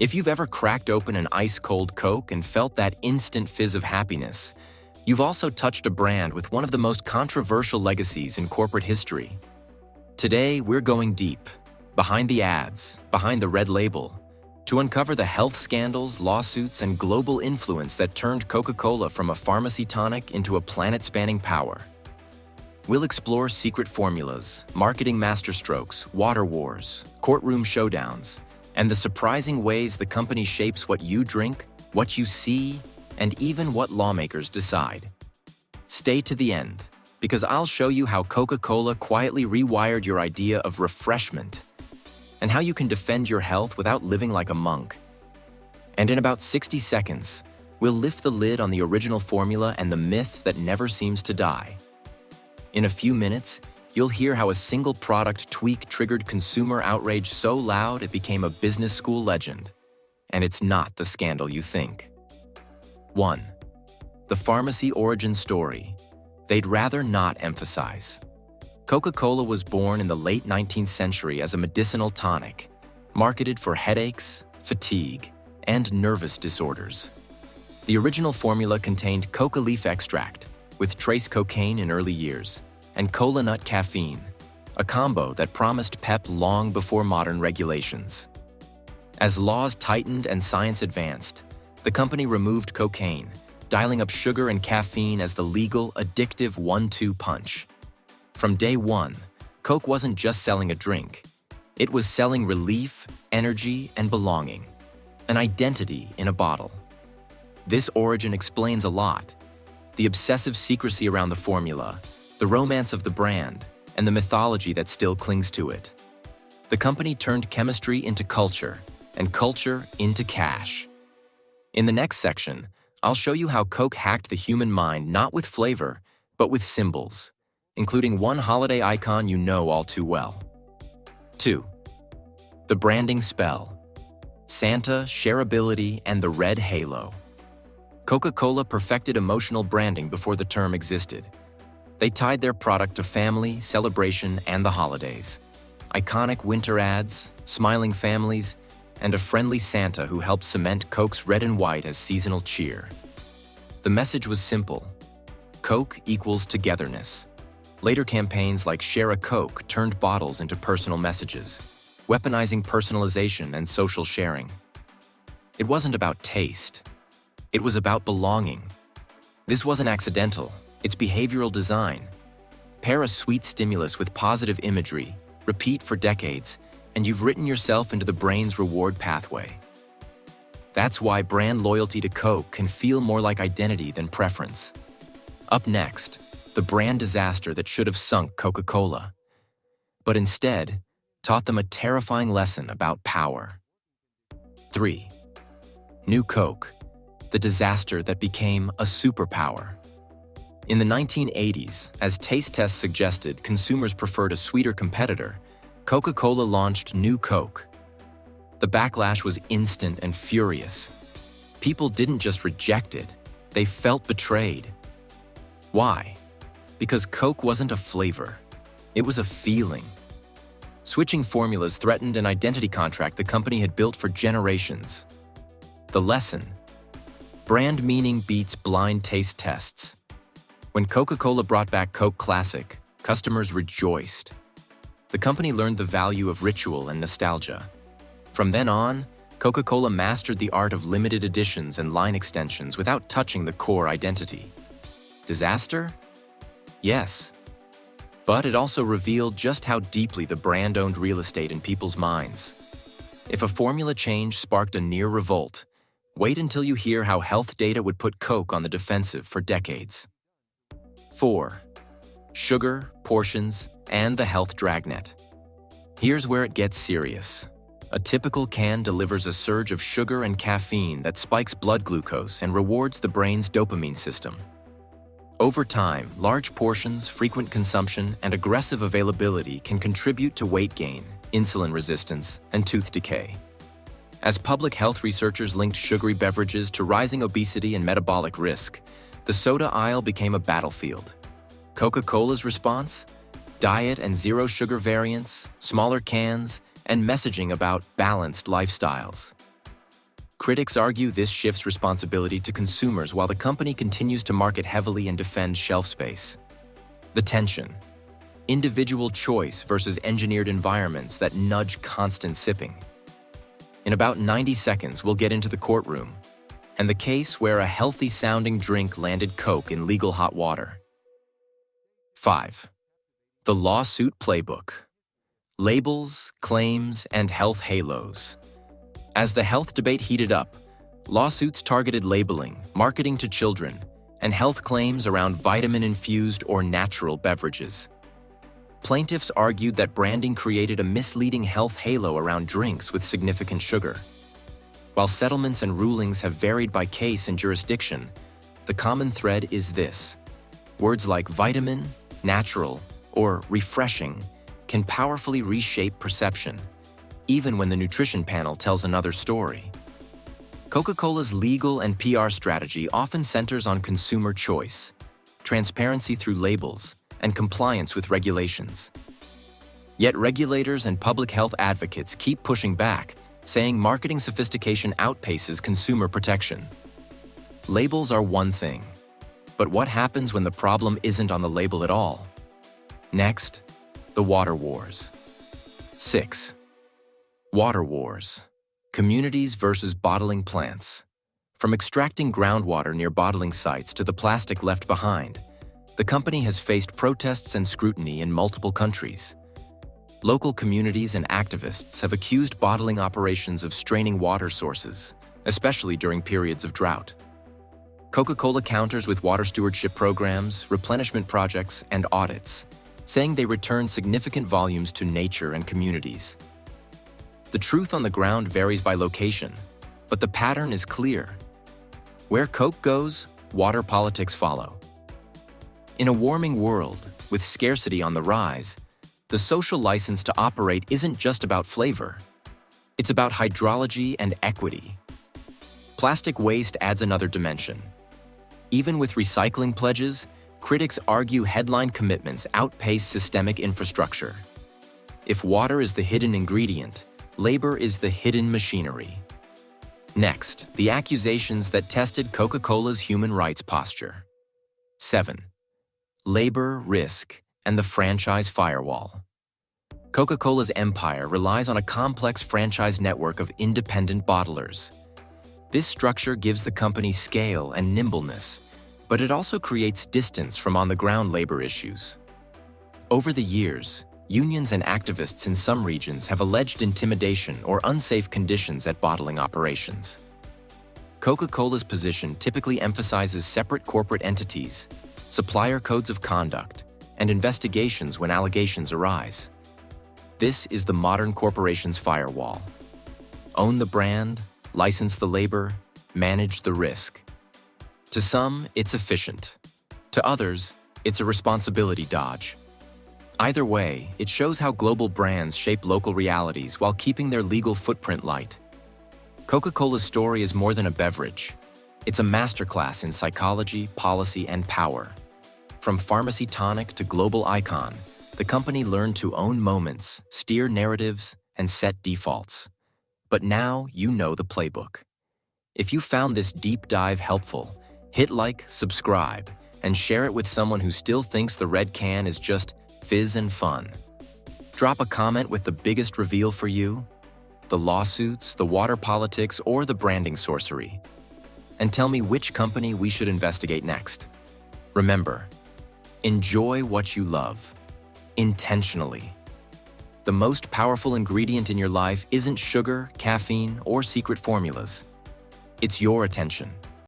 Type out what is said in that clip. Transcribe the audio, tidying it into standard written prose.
If you've ever cracked open an ice-cold Coke and felt that instant fizz of happiness, you've also touched a brand with one of the most controversial legacies in corporate history. Today, we're going deep, behind the ads, behind the red label, to uncover the health scandals, lawsuits, and global influence that turned Coca-Cola from a pharmacy tonic into a planet-spanning power. We'll explore secret formulas, marketing masterstrokes, water wars, courtroom showdowns, and the surprising ways the company shapes what you drink, what you see, and even what lawmakers decide. Stay to the end, because I'll show you how Coca-Cola quietly rewired your idea of refreshment, and how you can defend your health without living like a monk. And in about 60 seconds, we'll lift the lid on the original formula and the myth that never seems to die. In a few minutes, you'll hear how a single product tweak triggered consumer outrage so loud it became a business school legend. And it's not the scandal you think. 1. The pharmacy origin story. They'd rather not emphasize. Coca-Cola was born in the late 19th century as a medicinal tonic, marketed for headaches, fatigue, and nervous disorders. The original formula contained coca leaf extract, with trace cocaine in early years, and cola nut caffeine, a combo that promised pep long before modern regulations. As laws tightened and science advanced, the company removed cocaine, dialing up sugar and caffeine as the legal, addictive 1-2 punch. From day one, Coke wasn't just selling a drink. It was selling relief, energy, and belonging, an identity in a bottle. This origin explains a lot. The obsessive secrecy around the formula, the romance of the brand, and the mythology that still clings to it. The company turned chemistry into culture, and culture into cash. In the next section, I'll show you how Coke hacked the human mind not with flavor, but with symbols, including one holiday icon you know all too well. 2. The branding spell. Santa, shareability, and the red halo. Coca-Cola perfected emotional branding before the term existed. They tied their product to family, celebration, and the holidays. Iconic winter ads, smiling families, and a friendly Santa who helped cement Coke's red and white as seasonal cheer. The message was simple. Coke equals togetherness. Later campaigns like Share a Coke turned bottles into personal messages, weaponizing personalization and social sharing. It wasn't about taste. It was about belonging. This wasn't accidental. It's behavioral design. Pair a sweet stimulus with positive imagery, repeat for decades, and you've written yourself into the brain's reward pathway. That's why brand loyalty to Coke can feel more like identity than preference. Up next, the brand disaster that should have sunk Coca-Cola, but instead taught them a terrifying lesson about power. 3. New Coke, the disaster that became a superpower. In the 1980s, as taste tests suggested consumers preferred a sweeter competitor, Coca-Cola launched New Coke. The backlash was instant and furious. People didn't just reject it, they felt betrayed. Why? Because Coke wasn't a flavor. It was a feeling. Switching formulas threatened an identity contract the company had built for generations. The lesson: brand meaning beats blind taste tests. When Coca-Cola brought back Coke Classic, customers rejoiced. The company learned the value of ritual and nostalgia. From then on, Coca-Cola mastered the art of limited editions and line extensions without touching the core identity. Disaster? Yes. But it also revealed just how deeply the brand owned real estate in people's minds. If a formula change sparked a near revolt, wait until you hear how health data would put Coke on the defensive for decades. 4. Sugar, portions, and the health dragnet. Here's where it gets serious. A typical can delivers a surge of sugar and caffeine that spikes blood glucose and rewards the brain's dopamine system. Over time, large portions, frequent consumption, and aggressive availability can contribute to weight gain, insulin resistance, and tooth decay. As public health researchers linked sugary beverages to rising obesity and metabolic risk, the soda aisle became a battlefield. Coca-Cola's response? Diet and zero sugar variants, smaller cans, and messaging about balanced lifestyles. Critics argue this shifts responsibility to consumers while the company continues to market heavily and defend shelf space. The tension. Individual choice versus engineered environments that nudge constant sipping. In about 90 seconds, we'll get into the courtroom and the case where a healthy-sounding drink landed Coke in legal hot water. 5. The lawsuit playbook. Labels, claims, and health halos. As the health debate heated up, lawsuits targeted labeling, marketing to children, and health claims around vitamin-infused or natural beverages. Plaintiffs argued that branding created a misleading health halo around drinks with significant sugar. While settlements and rulings have varied by case and jurisdiction, the common thread is this: words like vitamin, natural, or refreshing can powerfully reshape perception, even when the nutrition panel tells another story. Coca-Cola's legal and PR strategy often centers on consumer choice, transparency through labels, and compliance with regulations. Yet regulators and public health advocates keep pushing back, saying marketing sophistication outpaces consumer protection. Labels are one thing, but what happens when the problem isn't on the label at all? Next, the water wars. 6. Water wars. Communities versus bottling plants. From extracting groundwater near bottling sites to the plastic left behind, the company has faced protests and scrutiny in multiple countries. Local communities and activists have accused bottling operations of straining water sources, especially during periods of drought. Coca-Cola counters with water stewardship programs, replenishment projects, and audits, saying they return significant volumes to nature and communities. The truth on the ground varies by location, but the pattern is clear. Where Coke goes, water politics follow. In a warming world, with scarcity on the rise, the social license to operate isn't just about flavor. It's about hydrology and equity. Plastic waste adds another dimension. Even with recycling pledges, critics argue headline commitments outpace systemic infrastructure. If water is the hidden ingredient, labor is the hidden machinery. Next, the accusations that tested Coca-Cola's human rights posture. 7. Labor, risk, and the franchise firewall. Coca-Cola's empire relies on a complex franchise network of independent bottlers. This structure gives the company scale and nimbleness, but it also creates distance from on-the-ground labor issues. Over the years, unions and activists in some regions have alleged intimidation or unsafe conditions at bottling operations. Coca-Cola's position typically emphasizes separate corporate entities, supplier codes of conduct, and investigations when allegations arise. This is the modern corporation's firewall. Own the brand, license the labor, manage the risk. To some, it's efficient. To others, it's a responsibility dodge. Either way, it shows how global brands shape local realities while keeping their legal footprint light. Coca-Cola's story is more than a beverage. It's a masterclass in psychology, policy, and power. From pharmacy tonic to global icon, the company learned to own moments, steer narratives, and set defaults. But now you know the playbook. If you found this deep dive helpful, hit like, subscribe, and share it with someone who still thinks the red can is just fizz and fun. Drop a comment with the biggest reveal for you, the lawsuits, the water politics, or the branding sorcery. And tell me which company we should investigate next. Remember, enjoy what you love, intentionally. The most powerful ingredient in your life isn't sugar, caffeine, or secret formulas. It's your attention.